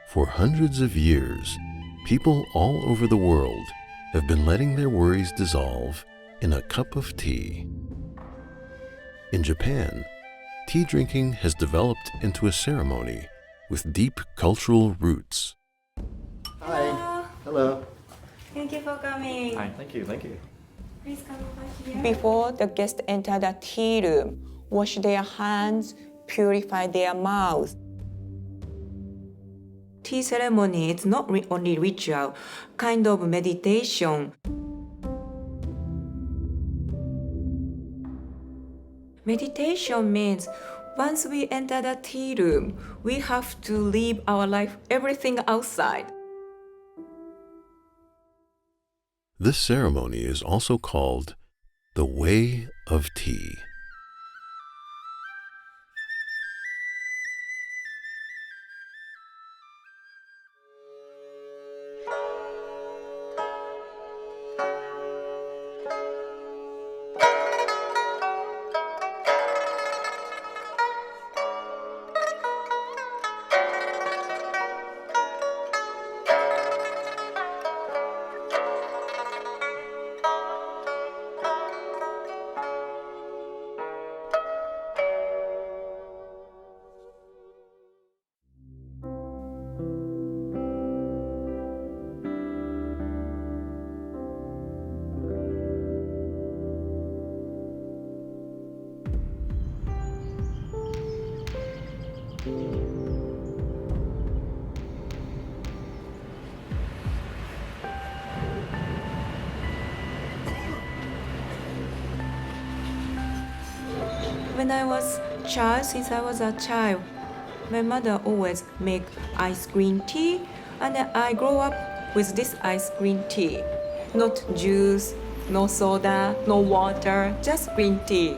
For hundreds of years, people all over the world have been letting their worries dissolve in a cup of tea. In Japan, tea drinking has developed into a ceremony with deep cultural roots. Hi. Hello. Thank you for coming. Hi. Thank you. Please come over here. Before the guests enter the tea room, wash their hands, purify their mouths. Tea ceremony is not only ritual, kind of meditation. Meditation means once we enter the tea room, we have to leave our life, everything outside. This ceremony is also called the Way of Tea. When I was since I was a child, my mother always make ice green tea, and I grow up with this ice green tea. Not juice, no soda, no water, just green tea.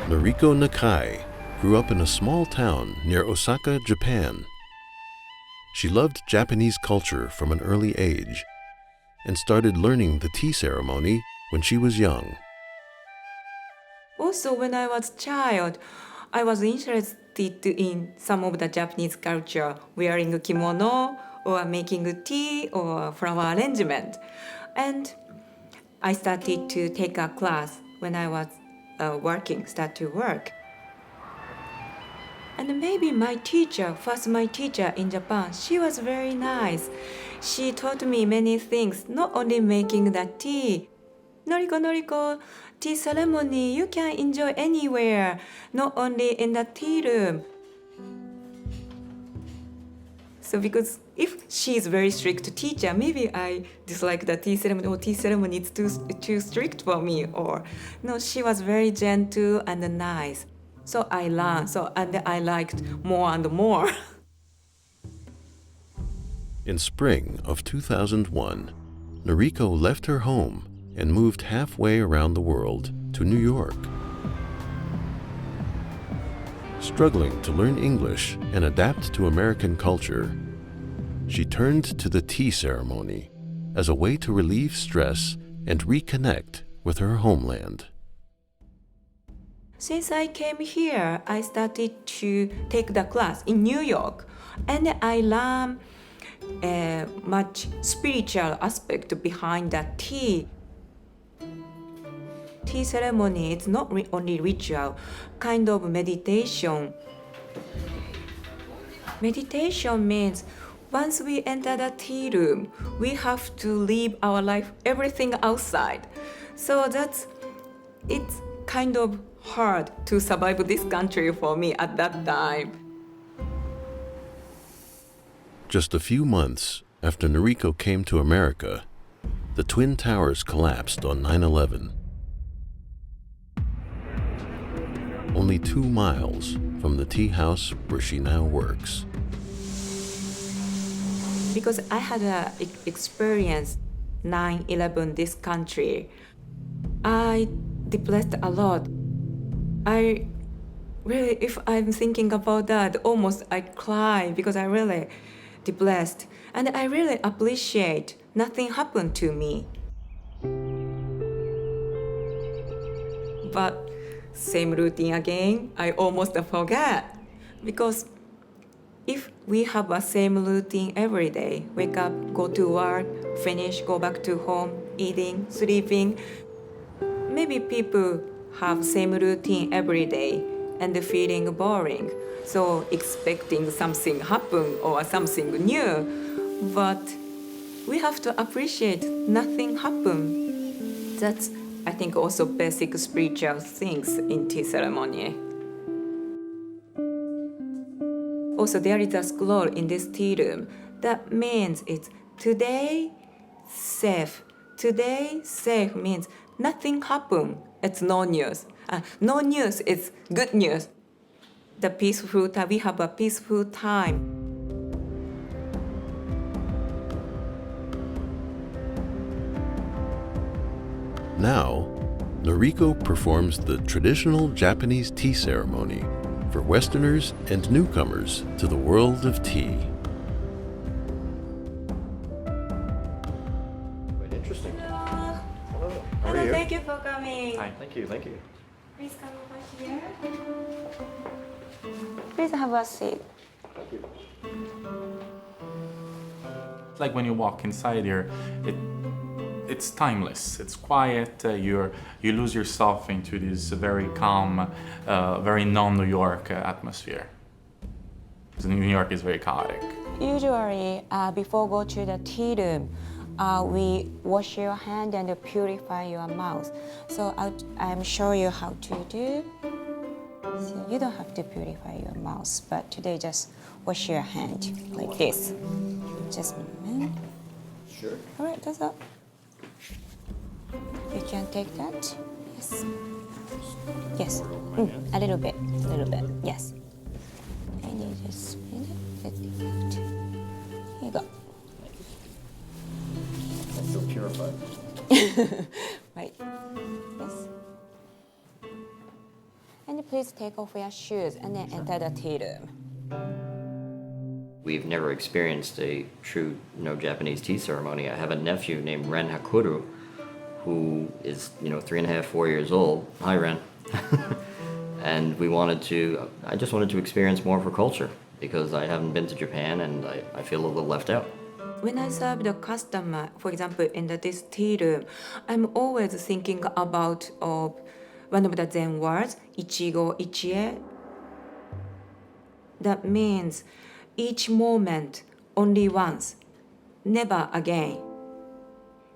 Noriko Nakai grew up in a small town near Osaka, Japan. She loved Japanese culture from an early age and started learning the tea ceremony when she was young. Also, when I was a child, I was interested in some of the Japanese culture, wearing a kimono or making tea or flower arrangement. And I started to take a class when I was start to work. And maybe my teacher in Japan, she was very nice. She taught me many things, not only making the tea. Noriko, tea ceremony you can enjoy anywhere, not only in the tea room. So because if she is very strict teacher, maybe I dislike the tea ceremony, or tea ceremony is too strict for me. Or no, she was very gentle and nice. So I learned, and I liked more and more. In spring of 2001, Noriko left her home and moved halfway around the world to New York. Struggling to learn English and adapt to American culture, she turned to the tea ceremony as a way to relieve stress and reconnect with her homeland. Since I came here, I started to take the class in New York, and I learned much spiritual aspect behind the tea. Tea ceremony is not only ritual, kind of meditation. Meditation means once we enter the tea room, we have to leave our life, everything outside. So it's kind of hard to survive this country for me at that time. Just a few months after Noriko came to America, the Twin Towers collapsed on 9/11. Only 2 miles from the tea house where she now works. Because I had an experience 9/11 this country, I depressed a lot. I really, if I'm thinking about that, almost I cry because I really depressed. And I really appreciate nothing happened to me. But same routine again, I almost forget. Because if we have a same routine every day, wake up, go to work, finish, go back to home, eating, sleeping, maybe people have same routine every day and feeling boring. So expecting something happen or something new, but we have to appreciate nothing happen. That's, I think, also basic spiritual things in tea ceremony. Also, there is a scroll in this tea room. That means it's today safe. Today safe means nothing happened. It's no news. No news is good news. The peaceful time, we have a peaceful time. Now, Noriko performs the traditional Japanese tea ceremony for Westerners and newcomers to the world of tea. Quite interesting. Hello. Hello. How are you? Thank you for coming. Hi. Thank you. Thank you. Please come over here. Please have a seat. Thank you. It's like when you walk inside here, it's timeless. It's quiet. You lose yourself into this very calm, very non-New York atmosphere. Because New York is very chaotic. Usually, before go to the tea room, we wash your hand and purify your mouth. So I'm show you how to do. So you don't have to purify your mouth, but today just wash your hand like this. Just a minute. Sure. All right, that's all. You can take that. Yes. Yes. A little bit. Yes. And you just spin it. Let it out. Here you go. I feel purified. Right. Yes. And please take off your shoes and then enter the tea room. We've never experienced a true Japanese tea ceremony. I have a nephew named Ren Hakuru, who is 3.5, 4 years old. Hi, Ren. And I just wanted to experience more of her culture because I haven't been to Japan and I feel a little left out. When I serve the customer, for example, in this tea room, I'm always thinking about one of the Zen words, Ichigo Ichie. That means each moment, only once, never again.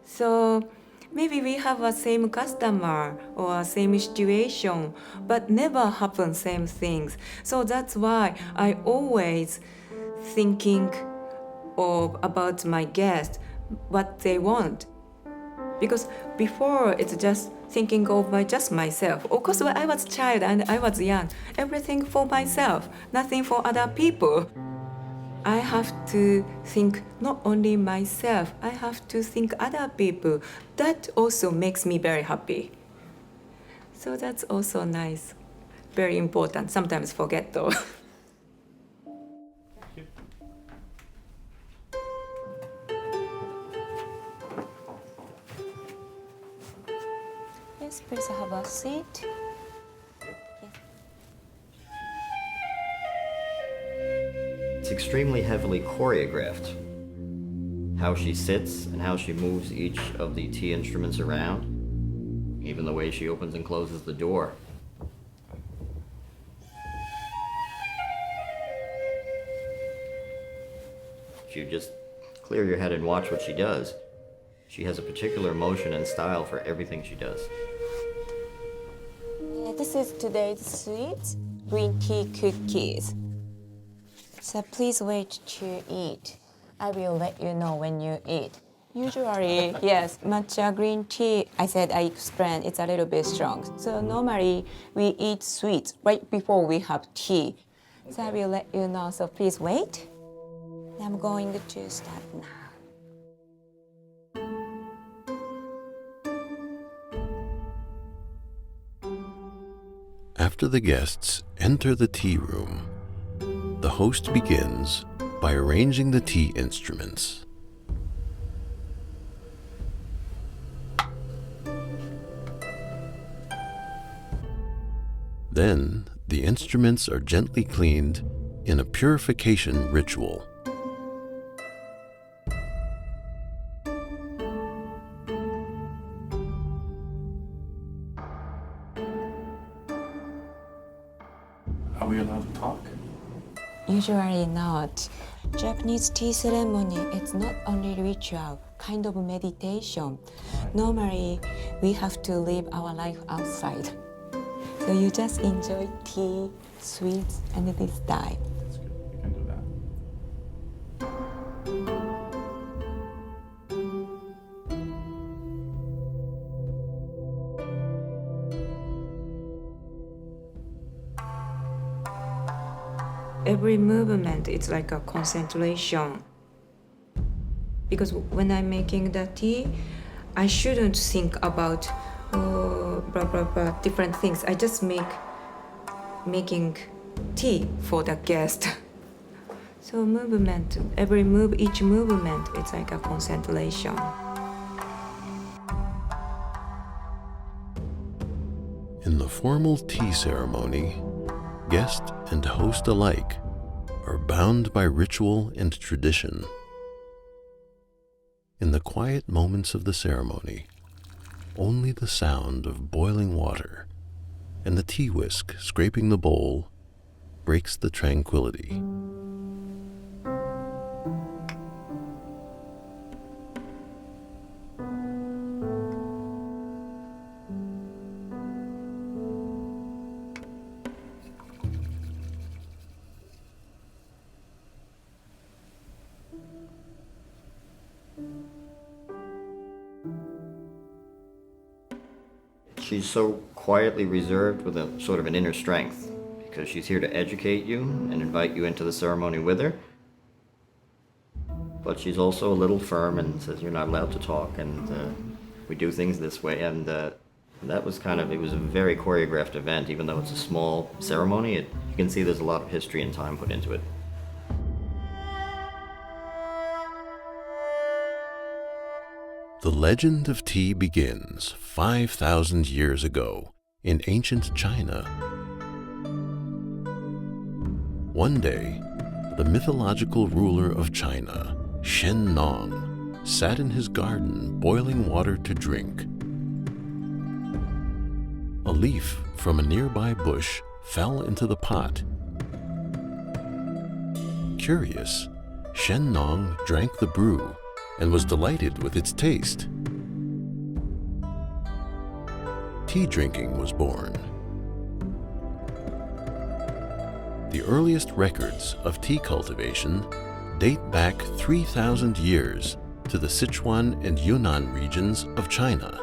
So maybe we have a same customer or same situation, but never happen same things. So that's why I always thinking about my guests, what they want. Because before it's just thinking of just myself. Of course, when I was a child and I was young, everything for myself, nothing for other people. I have to think not only myself, I have to think other people. That also makes me very happy. So that's also nice, very important. Sometimes forget though. Yes, please have a seat. It's extremely heavily choreographed. How she sits and how she moves each of the tea instruments around. Even the way she opens and closes the door. If you just clear your head and watch what she does, she has a particular motion and style for everything she does. This is today's sweets, green tea cookies. So please wait to eat. I will let you know when you eat. Usually, yes, matcha green tea, I explained, it's a little bit strong. So normally, we eat sweets right before we have tea. So I will let you know, so please wait. I'm going to start now. After the guests enter the tea room, the host begins by arranging the tea instruments. Then, the instruments are gently cleaned in a purification ritual. Are we allowed to talk? Usually not. Japanese tea ceremony, it's not only ritual, kind of meditation. Normally, we have to live our life outside. So you just enjoy tea, sweets, and this time. That's good. You can do that. Every movement, it's like a concentration. Because when I'm making the tea, I shouldn't think about blah blah blah different things. I just making tea for the guest. So movement, each movement, it's like a concentration. In the formal tea ceremony, guest and host alike are bound by ritual and tradition. In the quiet moments of the ceremony, only the sound of boiling water and the tea whisk scraping the bowl breaks the tranquility. She's so quietly reserved with a sort of an inner strength because she's here to educate you and invite you into the ceremony with her. But she's also a little firm and says you're not allowed to talk and we do things this way. And that was it was a very choreographed event. Even though it's a small ceremony, you can see there's a lot of history and time put into it. The legend of tea begins 5,000 years ago in ancient China. One day, the mythological ruler of China, Shen Nong, sat in his garden boiling water to drink. A leaf from a nearby bush fell into the pot. Curious, Shen Nong drank the brew and was delighted with its taste. Tea drinking was born. The earliest records of tea cultivation date back 3,000 years to the Sichuan and Yunnan regions of China.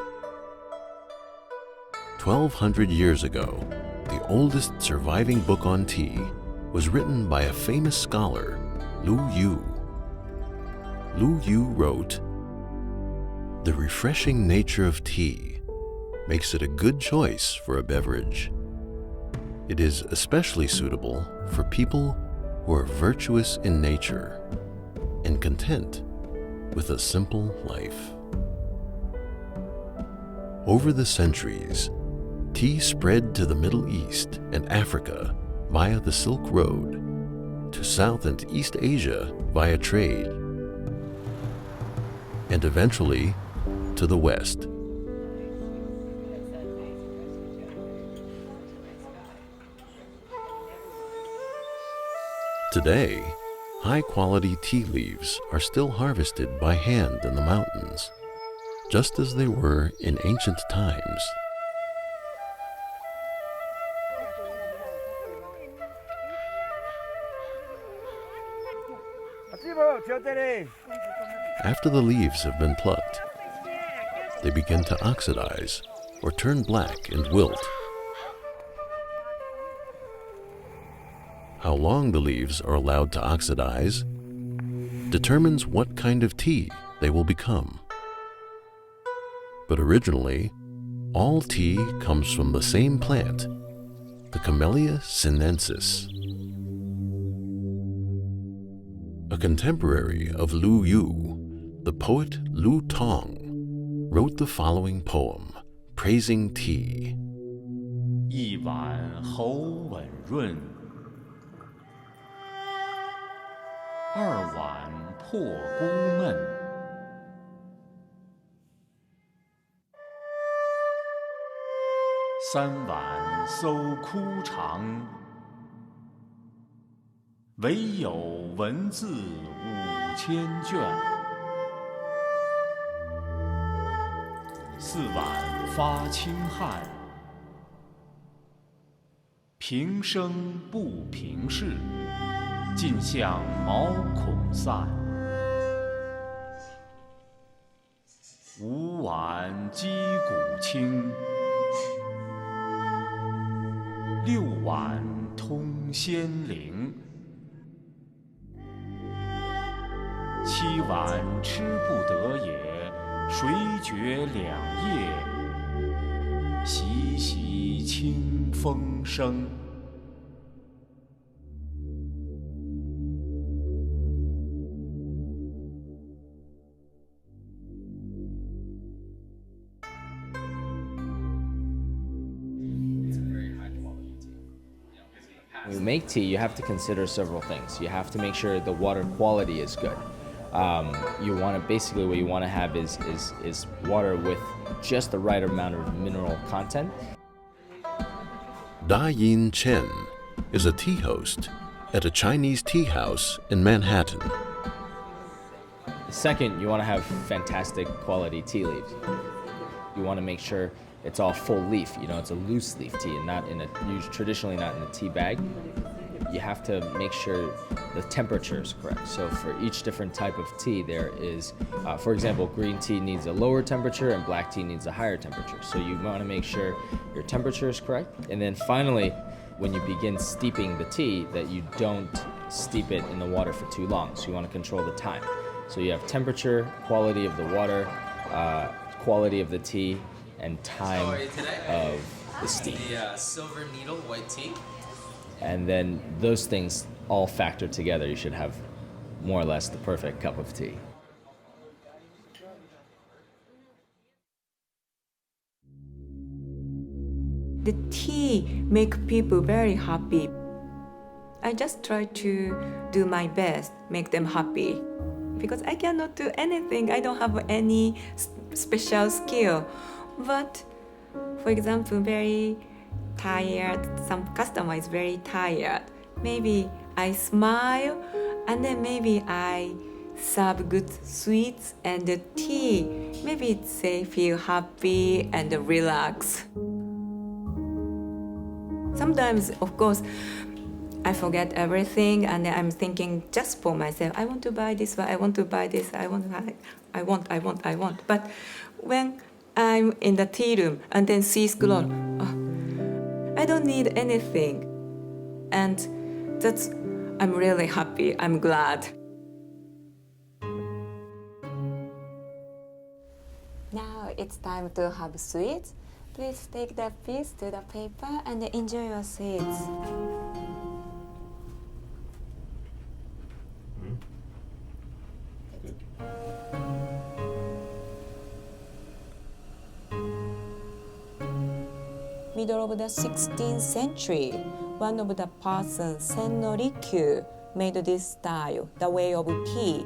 1,200 years ago, the oldest surviving book on tea was written by a famous scholar, Lu Yu. Lu Yu wrote, "The refreshing nature of tea makes it a good choice for a beverage. It is especially suitable for people who are virtuous in nature and content with a simple life." Over the centuries, tea spread to the Middle East and Africa via the Silk Road, to South and East Asia via trade, and eventually to the West. Today, high-quality tea leaves are still harvested by hand in the mountains, just as they were in ancient times. After the leaves have been plucked, they begin to oxidize or turn black and wilt. How long the leaves are allowed to oxidize determines what kind of tea they will become. But originally, all tea comes from the same plant, the Camellia sinensis. A contemporary of Lu Yu, the poet Lu Tong, wrote the following poem praising tea. 一碗喉吻润， 2碗破孤闷。3碗搜枯肠，唯有文字5000卷。4碗发清汗，平生不平事，尽向毛孔散。5碗击鼓清，6碗通仙灵，7碗吃不得也，谁觉2夜，习习清风生。When you make tea, you have to consider several things. You have to make sure the water quality is good. You want to basically what you want to have is water with just the right amount of mineral content. Da Yin Chen is a tea host at a Chinese tea house in Manhattan. Second, you want to have fantastic quality tea leaves. You want to make sure it's all full leaf. You know, it's a loose leaf tea and not in a traditionally not in a tea bag. You have to make sure the temperature is correct. So for each different type of tea, there is, for example, green tea needs a lower temperature and black tea needs a higher temperature. So you want to make sure your temperature is correct. And then finally, when you begin steeping the tea, that you don't steep it in the water for too long. So you want to control the time. So you have temperature, quality of the water, quality of the tea, and time of the steep. The silver needle white tea. And then those things all factor together. You should have more or less the perfect cup of tea. The tea make people very happy. I just try to do my best, make them happy. Because I cannot do anything. I don't have any special skill. But, for example, very tired, some customer is very tired. Maybe I smile and then maybe I serve good sweets and the tea. Maybe they feel happy and relax. Sometimes, of course, I forget everything and then I'm thinking just for myself. I want to buy this, I want to buy this, I want. But when I'm in the tea room and then see scroll, I don't need anything. And I'm really happy, I'm glad. Now it's time to have sweets. Please take that piece to the paper and enjoy your sweets. Middle of the 16th century, one of the persons, Sen no Rikyu, made this style, the way of tea.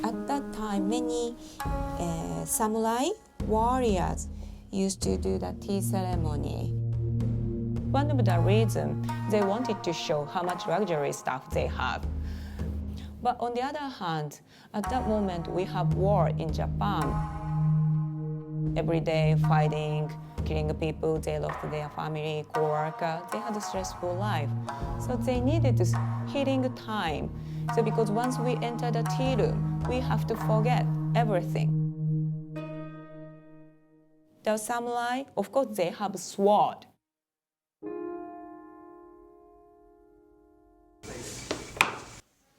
At that time, many samurai warriors used to do the tea ceremony. One of the reasons they wanted to show how much luxury stuff they have. But on the other hand, at that moment we have war in Japan. Every day fighting, killing people, they lost their family, co-worker, they had a stressful life. So they needed this healing time. So because once we enter the tea room, we have to forget everything. The samurai, of course, they have a sword.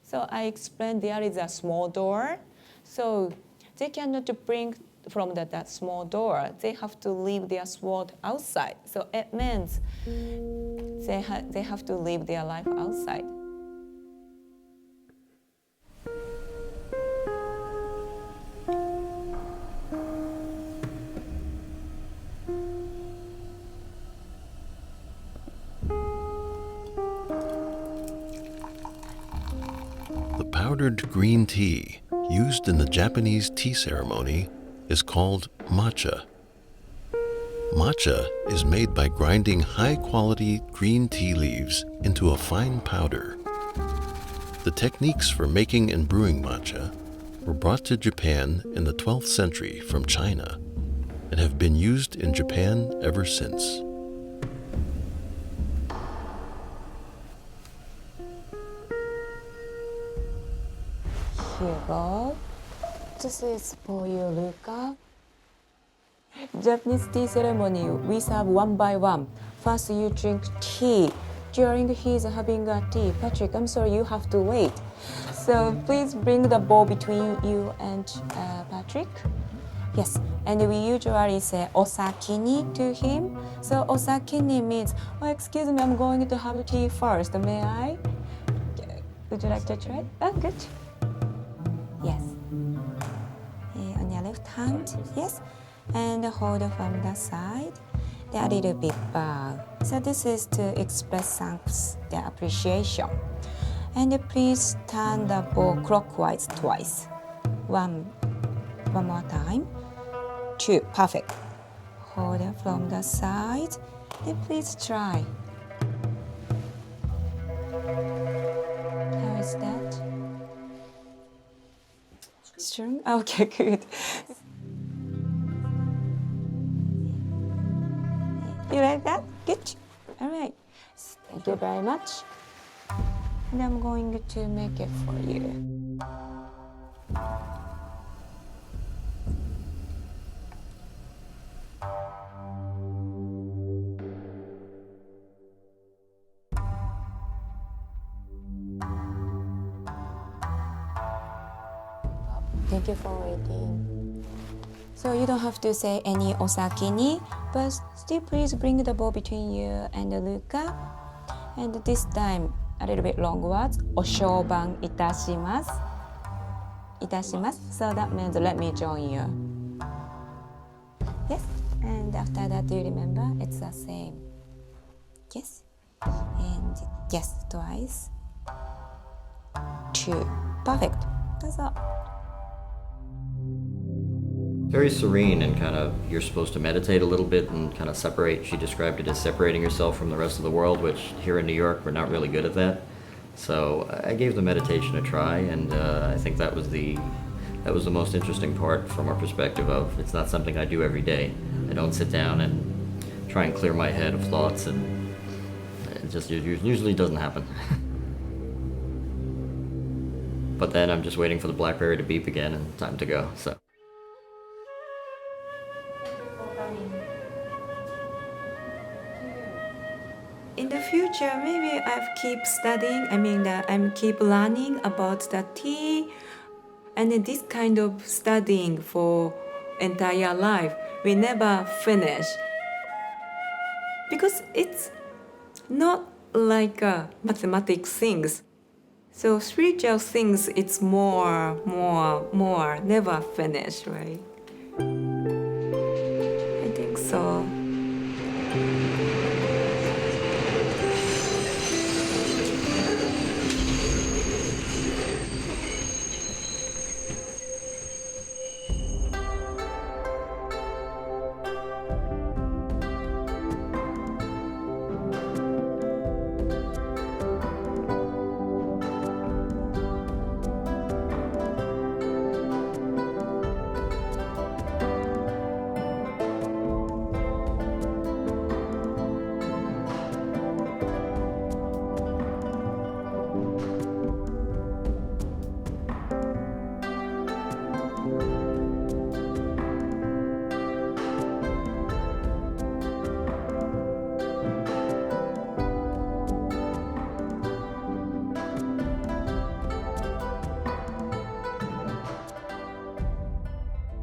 So I explained there is a small door. So they cannot bring from that small door. They have to leave their sword outside. So it means they have to live their life outside. powdered green tea used in the Japanese tea ceremony is called matcha. Matcha is made by grinding high-quality green tea leaves into a fine powder. The techniques for making and brewing matcha were brought to Japan in the 12th century from China and have been used in Japan ever since. Here you go. This is for you, Luca. Japanese tea ceremony, we serve one by one. First you drink tea. During he's having a tea, Patrick, I'm sorry, you have to wait. So please bring the bowl between you and Patrick. Yes, and we usually say osakini to him. So osakini means, oh, excuse me, I'm going to have tea first. May I? Would you like to try? Oh, good. Yes. On your left hand, yes. And hold from the side. Then a little bit bow. So this is to express thanks, the appreciation. And please turn the bowl clockwise twice. One more time. Two, perfect. Hold it from the side. And please try. How is that? Strong? Okay, good. You like that? Good. All right. Thank you very much. And I'm going to make it for you. Thank you for waiting. So you don't have to say any osakini, but still please bring the bowl between you and Luca. And this time, a little bit long words. Oshoban itashimasu. Itashimasu. So that means let me join you. Yes. And after that, do you remember? It's the same. Yes. And yes, twice. Two. Perfect. That's all. Very serene and kind of, you're supposed to meditate a little bit and kind of separate. She described it as separating yourself from the rest of the world, which here in New York, we're not really good at that. So I gave the meditation a try, and I think that was the most interesting part from our perspective of, it's not something I do every day. I don't sit down and try and clear my head of thoughts, and it just usually doesn't happen. But then I'm just waiting for the BlackBerry to beep again and time to go, so. In the future, maybe I keep studying. I'm keep learning about the tea, and this kind of studying for entire life. We never finish because it's not like mathematics things. So spiritual things, it's more, never finish, right?